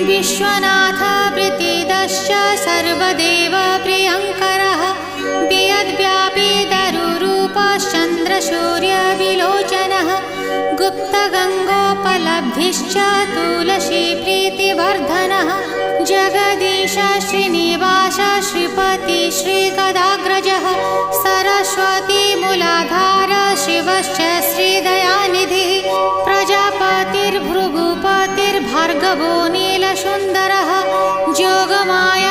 विश्वनाथ प्रीतिदश्च सर्वदेव प्रियङ्करः वियद्व्यापी दरुरूपश्चन्द्रसूर्यविलोचनः गुप्तगङ्गोपलब्धिश्च तुलसीप्रीतिवर्धनः जगदीश श्रीनिवास श्रीपति श्रीगदाग्रजः सरस्वतीमूलाधार शिवश्च श्रीदयानिधिः प्रजापतिर्भृगुपतिर्भार्गवो नीलसुन्दरः जोगमाया